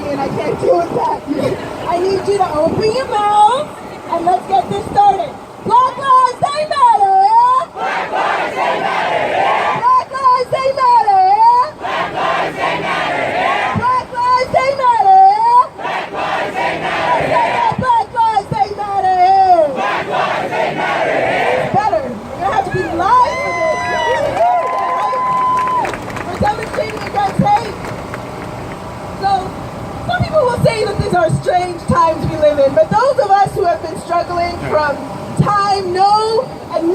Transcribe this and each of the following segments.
me and I can't deal with that. I need you to open your mouth and let's get this started. Black lives, they matter, yeah? Black lives, they matter, yeah? Black lives, they matter, yeah? Black lives, they matter, yeah? Black lives, they matter, yeah? Black lives, they matter, yeah? Black lives, they matter, yeah? Black lives, they matter, yeah? It's better. You're gonna have to be live for this. We're demonstrating against hate. So, some people will say that these are strange times we live in, but those of us who have been struggling from time know and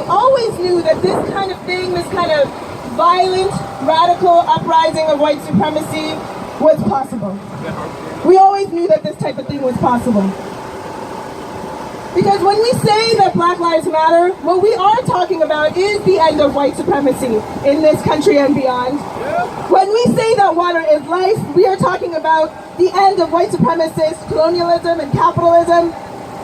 always knew that this kind of thing, this kind of violent, radical uprising of white supremacy was possible. We always knew that this type of thing was possible. Because when we say that Black Lives Matter, what we are talking about is the end of white supremacy in this country and beyond. When we say that water is life, we are talking about the end of white supremacist colonialism and capitalism.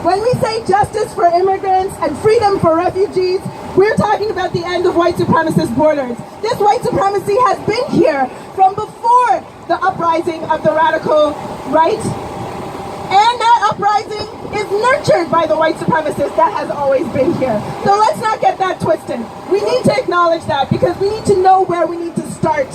When we say justice for immigrants and freedom for refugees, we're talking about the end of white supremacist borders. This white supremacy has been here from before the uprising of the radical right. And that uprising is nurtured by the white supremacists that has always been here. So let's not get that twisted. We need to acknowledge that because we need to know where we need to start.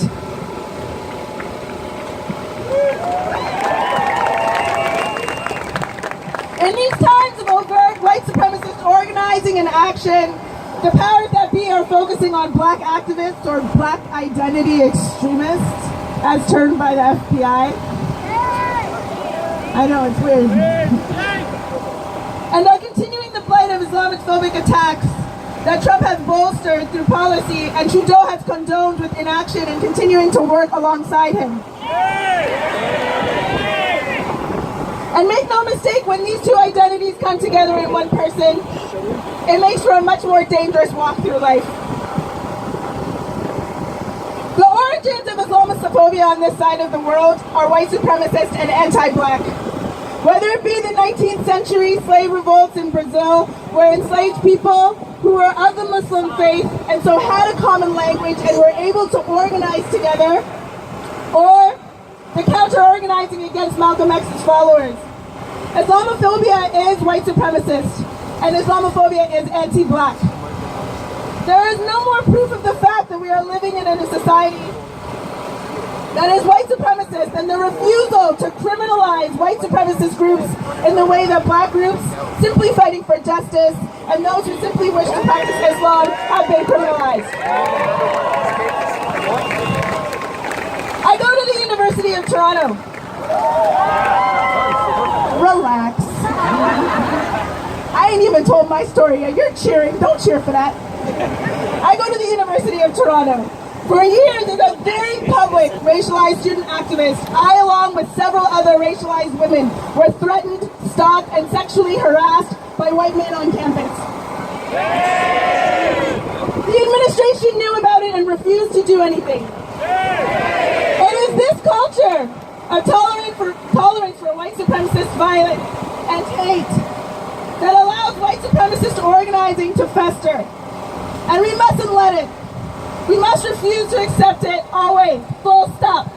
In these times of overt white supremacist organizing and action, the powers that be are focusing on black activists or black identity extremists, as termed by the FBI. I know, it's weird. And are continuing the blight of Islamophobic attacks that Trump has bolstered through policy and Trudeau has condoned with inaction and continuing to work alongside him. And make no mistake, when these two identities come together in one person, it makes for a much more dangerous walk through life. The origins of Islamophobia on this side of the world are white supremacist and anti-black. Whether it be the 19th century slave revolts in Brazil, where enslaved people who were of the Muslim faith and so had a common language and were able to organize together, or the counter-organizing against Malcolm X's followers. Islamophobia is white supremacist, and Islamophobia is anti-black. There is no more proof of the fact that we are living in a society that is white supremacist than the refusal to criminalize white supremacist groups in the way that black groups, simply fighting for justice, and those who simply wish to practice Islam have been criminalized. I go to the University of Toronto. Relax. I ain't even told my story yet. You're cheering. Don't cheer for that. I go to the University of Toronto. For years, as a very public racialized student activist, I, along with several other racialized women, were threatened, stalked, and sexually harassed by white men on campus. The administration knew about it and refused to do anything. It is this culture of tolerance for white supremacist violence and hate that allows white supremacist organizing to fester. And we mustn't let it. We must refuse to accept it, always, full stop.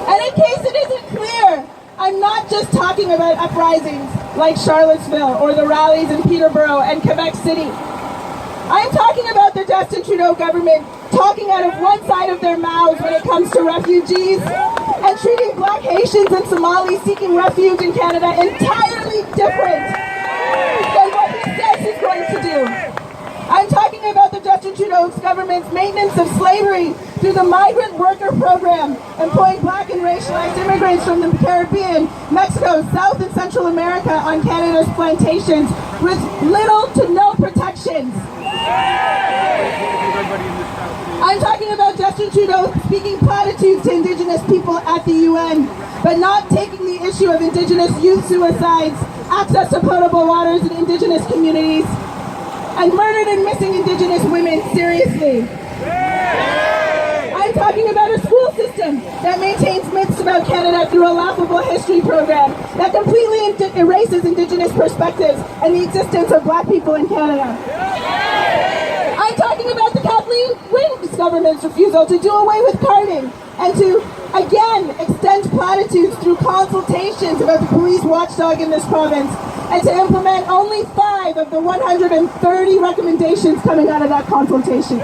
And in case it isn't clear, I'm not just talking about uprisings like Charlottesville or the rallies in Peterborough and Quebec City. I'm talking about the Justin Trudeau government talking out of one side of their mouths when it comes to refugees and treating black Haitians and Somalis seeking refuge in Canada entirely different than what he says he's going to do. I'm talking about the Justin Trudeau government's maintenance of slavery through the migrant worker program, employing black and racialized immigrants from the Caribbean, Mexico, South and Central America on Canada's plantations with little to no protections. I'm talking about Justin Trudeau speaking platitudes to Indigenous people at the UN, but not taking the issue of Indigenous youth suicides, access to potable waters in Indigenous communities, and murdered and missing Indigenous women seriously. I'm talking about a school system that maintains myths about Canada through a laughable history program that completely erases Indigenous perspectives and the existence of black people in Canada. I'm talking about the Kathleen Wynne's government's refusal to do away with carding and to, again, extend attitudes through consultations about the police watchdog in this province, and to implement only 5 of the 130 recommendations coming out of that consultation.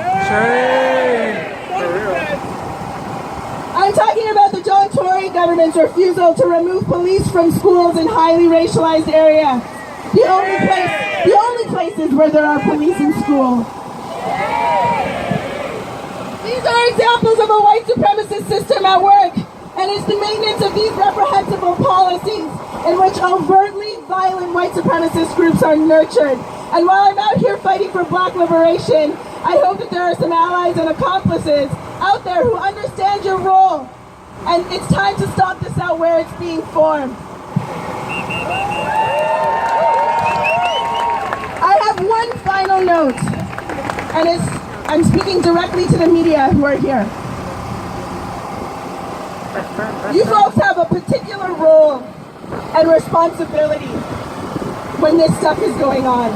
I'm talking about the John Tory government's refusal to remove police from schools in highly racialized areas. The only places where there are police in school. These are examples of a white supremacist system at work, and it's the maintenance of these reprehensible policies in which overtly violent white supremacist groups are nurtured. And while I'm out here fighting for black liberation, I hope that there are some allies and accomplices out there who understand your role. And it's time to stop this out where it's being formed. I have one final note, and I'm speaking directly to the media who are here. You folks have a particular role and responsibility when this stuff is going on.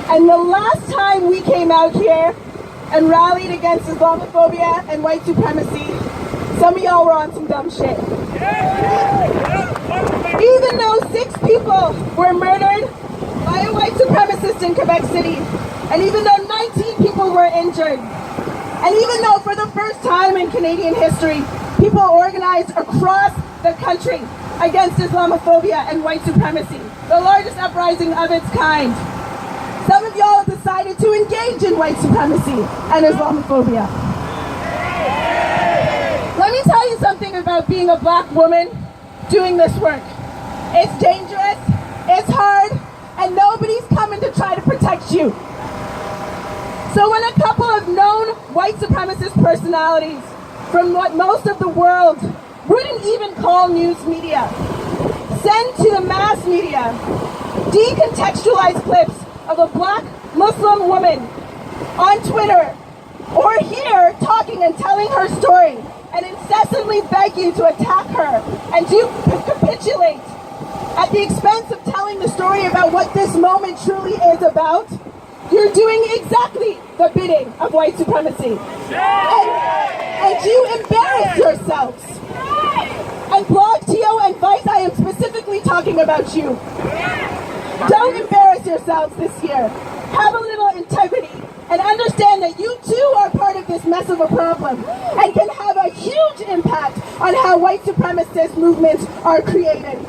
And the last time we came out here and rallied against Islamophobia and white supremacy, some of y'all were on some dumb shit. Even though 6 people were murdered by a white supremacist in Quebec City, and even though 19 people were injured, and even though for the first time in Canadian history, people organized across the country against Islamophobia and white supremacy, the largest uprising of its kind, some of y'all decided to engage in white supremacy and Islamophobia. Let me tell you something about being a black woman doing this work. It's dangerous, it's hard, and nobody's coming to try to protect you. So when a couple of known white supremacist personalities from what most of the world wouldn't even call news media send to the mass media decontextualized clips of a black Muslim woman on Twitter or here talking and telling her story and incessantly beg you to attack her and to capitulate at the expense of telling the story about what this moment truly is about, you're doing exactly the bidding of white supremacy. And you embarrass yourselves. And Blog, TO, and Vice, I am specifically talking about you. Don't embarrass yourselves this year. Have a little integrity and understand that you too are part of this mess of a problem and can have a huge impact on how white supremacist movements are created.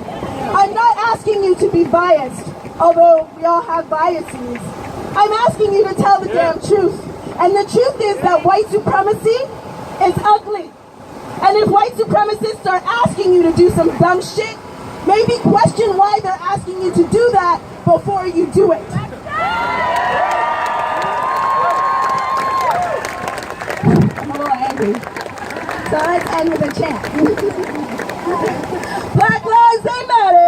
I'm not asking you to be biased, although we all have biases. I'm asking you to tell the damn truth. And the truth is that white supremacy is ugly. And if white supremacists are asking you to do some dumb shit, maybe question why they're asking you to do that before you do it. I'm a little angry. So let's end with a chant. Black lives, they matter.